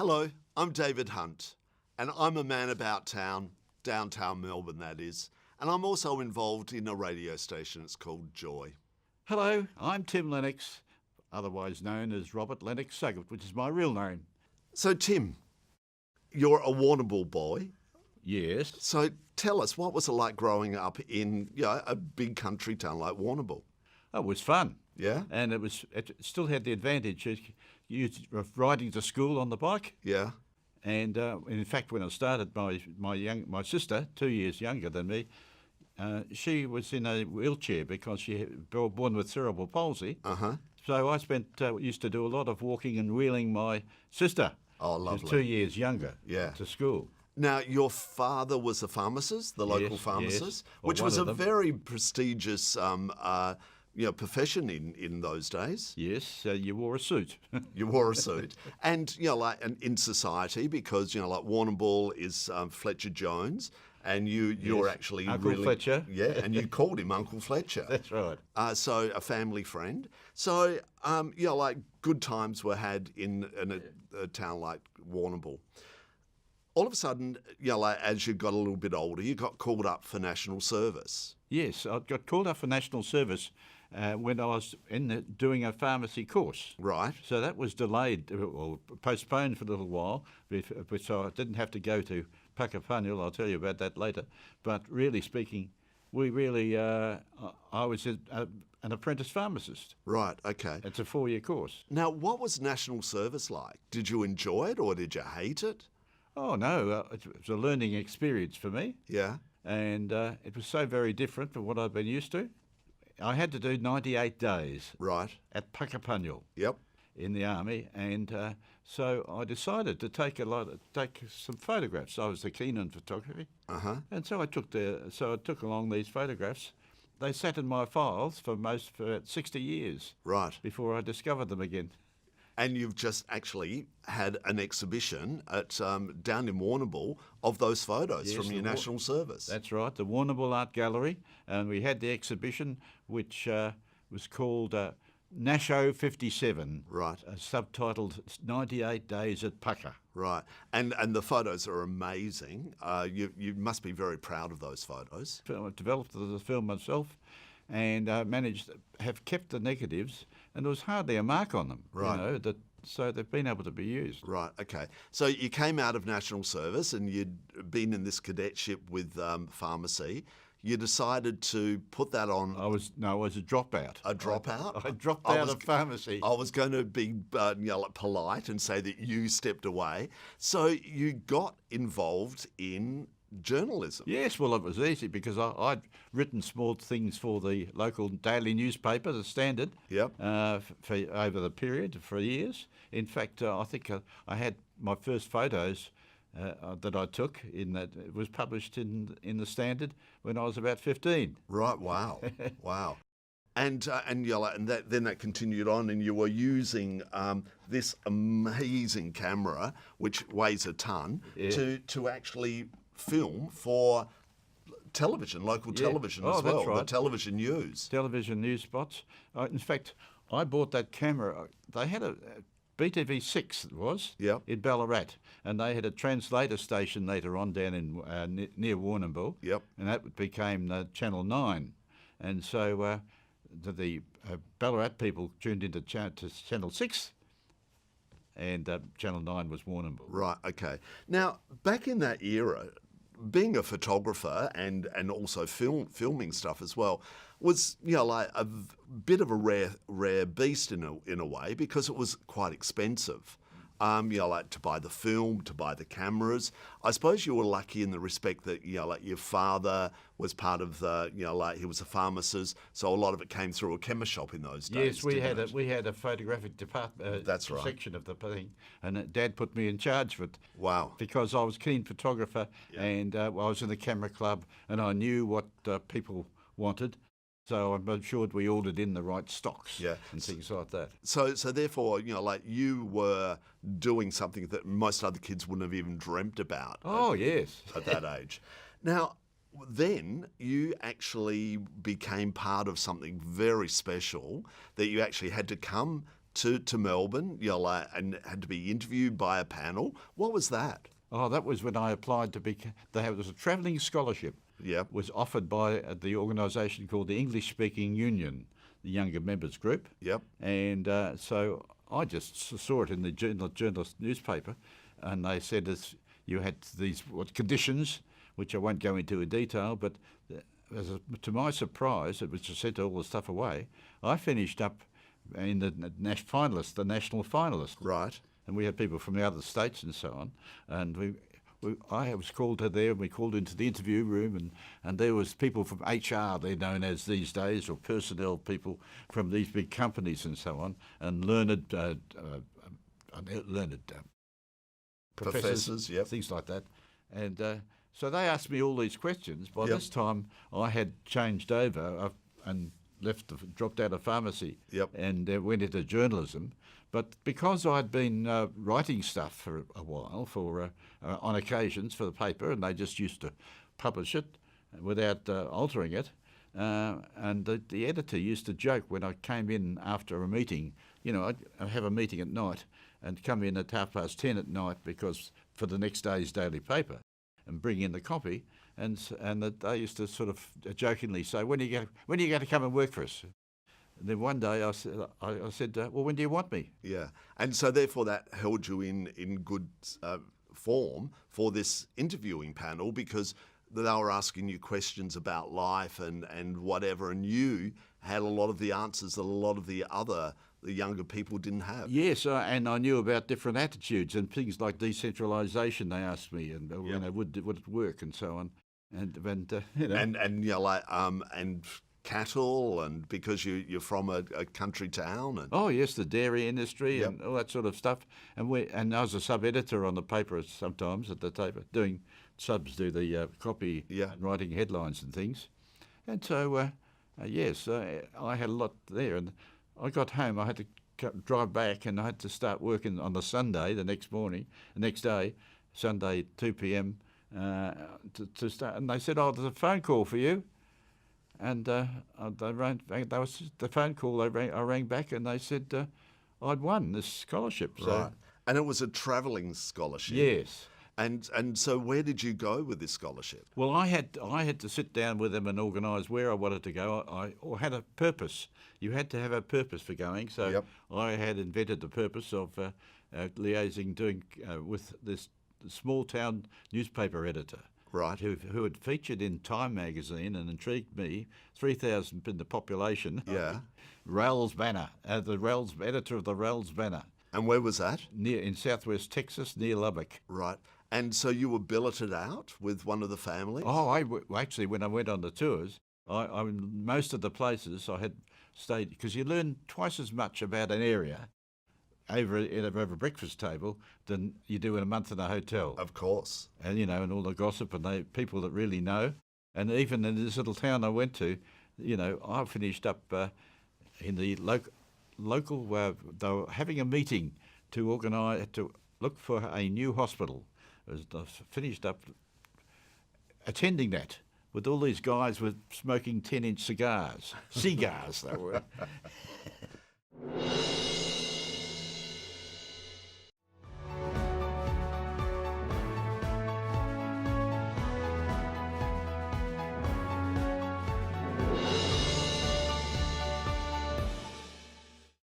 Hello, I'm David Hunt, and I'm a man about town, downtown Melbourne that is, and I'm also involved in a radio station. It's called Joy. Hello, I'm Tim Lennox, otherwise known as Robert Lennox Suggett, which is my real name. So Tim, you're a Warrnambool boy. Yes. So tell us, what was it like growing up in a big country town like Warrnambool? Oh, it was fun. Yeah? And it still had the advantage of riding to school on the bike. Yeah. And in fact, when I started, my sister, 2 years younger than me, she was in a wheelchair because she was born with cerebral palsy. Uh-huh. So I used to do a lot of walking and wheeling my sister, Oh, lovely. who's 2 years younger, to school. Now, your father was a pharmacist, the local pharmacist, yes. which Well, was a one of them. very prestigious profession in those days. Yes, you wore a suit. You wore a suit, and in society, because like Warrnambool is Fletcher Jones, and you're actually Uncle really, Fletcher. yeah, and you called him Uncle Fletcher. That's right. So a family friend. So good times were had in a town like Warrnambool. All of a sudden, as you got a little bit older, you got called up for national service. Yes, I got called up for national service when I was doing a pharmacy course. Right. So that was delayed or postponed for a little while, so I didn't have to go to Pucka. I'll tell you about that later. But really speaking, I was an apprentice pharmacist. Right, okay. It's a 4-year course. Now, what was national service like? Did you enjoy it or did you hate it? Oh, no, it was a learning experience for me. Yeah. And it was so very different from what I'd been used to. I had to do 98 days Right. at Pucka Yep. in the army, and so I decided to take some photographs. I was keen on photography, and so I took along these photographs. They sat in my files for about 60 years. Right. Before I discovered them again. And you've just actually had an exhibition at down in Warrnambool of those photos from your national service. That's right, the Warrnambool Art Gallery, and we had the exhibition which was called Nasho 57, Right. Subtitled 98 Days at Pucka. Right. And the photos are amazing. You must be very proud of those photos. I developed the film myself, and managed to have kept the negatives, and there was hardly a mark on them. Right. So they've been able to be used. Right, okay. So you came out of national service and you'd been in this cadetship with pharmacy. You decided to put that on... I was a dropout. A dropout? I dropped out of pharmacy. I was going to be polite and say that you stepped away. So you got involved in journalism. Yes, well, it was easy because I'd written small things for the local daily newspaper, the Standard, Yep. for over the period for years. In fact, I think I had my first photos that I took in that. It was published in the Standard when I was about 15. Right. Wow. Wow. And then that continued on, and you were using this amazing camera, which weighs a ton, to actually film for television, local television as well. That's right. The television news. Television news spots. In fact, I bought that camera. They had a BTV6, it was, in Ballarat, and they had a translator station later on down in near Warrnambool. Yep. And that became Channel 9. And so the Ballarat people tuned into Channel 6, and Channel 9 was Warrnambool. Right, okay. Now, back in that era, being a photographer and also filming stuff as well was like a bit of a rare beast in a way, because it was quite expensive. Like to buy the film, to buy the cameras. I suppose you were lucky in the respect that like your father was part of the he was a pharmacist, so a lot of it came through a chemist shop in those days. Yes, we had a photographic department. That's right. Section of the thing, and Dad put me in charge of it. Wow. Because I was a keen photographer, and I was in the camera club, and I knew what people wanted. So I'm assured we ordered in the right stocks and things like that. So therefore, like you were doing something that most other kids wouldn't have even dreamt about. Oh, yes. At that age. Now, then you actually became part of something very special that you actually had to come to Melbourne, and had to be interviewed by a panel. What was that? Oh, that was when I applied to there was a travelling scholarship. Yep. Was offered by the organisation called the English Speaking Union, the younger members group. Yep. And so I just saw it in the journalist newspaper, and they said you had these conditions, which I won't go into in detail, but to my surprise, it was just sent all the stuff away. I finished up in the national finalist. Right. And we had people from the other states and so on, and I was called to there, and we called into the interview room, and there was people from HR, they're known as these days, or personnel people from these big companies and so on, and learned professors, yep. things like that. And so they asked me all these questions. By Yep. this time, I had changed over and dropped out of pharmacy, Yep. and went into journalism. But because I'd been writing stuff for a while on occasions for the paper, and they just used to publish it without altering it, and the editor used to joke when I came in after a meeting, I'd have a meeting at night and come in at 10:30 at night for the next day's daily paper, and bring in the copy, and that they used to sort of jokingly say, when are you going to come and work for us? And then one day I said, well, when do you want me? Yeah. And so therefore that held you in good form for this interviewing panel, because they were asking you questions about life and whatever, and you had a lot of the answers that a lot of the younger people didn't have. Yes, and I knew about different attitudes and things like decentralisation. They asked me, and would it work and so on, and cattle, and because you're from a country town. And oh yes, the dairy industry. Yep. And all that sort of stuff. And I was a sub-editor on the paper sometimes at the paper, doing subs do the copy, Yeah. and writing headlines and things. And so yes, I had a lot there. And I got home. I had to drive back, and I had to start working on the Sunday the next day, Sunday 2 p.m. To start. And they said, "Oh, there's a phone call for you." And they rang. That was the phone call. I rang back, and they said I'd won this scholarship. So, right. And it was a travelling scholarship. yes. And so where did you go with this scholarship? Well, I had to sit down with them and organise where I wanted to go. I had a purpose. You had to have a purpose for going. So Yep. I had invented the purpose of doing with this small town newspaper editor. Right. Who had featured in Time magazine and intrigued me, 3,000 in the population. Yeah. Ralls Banner, the editor of the Ralls Banner, And where was that? in southwest Texas, near Lubbock. Right. And so you were billeted out with one of the families? Oh, actually, when I went on the tours, most of the places I had stayed, because you learn twice as much about an area over a breakfast table than you do in a month in a hotel. Of course. And and all the gossip and people that really know. And even in this little town I went to, I finished up in the local. They were having a meeting to look for a new hospital. I finished up attending that with all these guys with smoking 10-inch cigars, they were.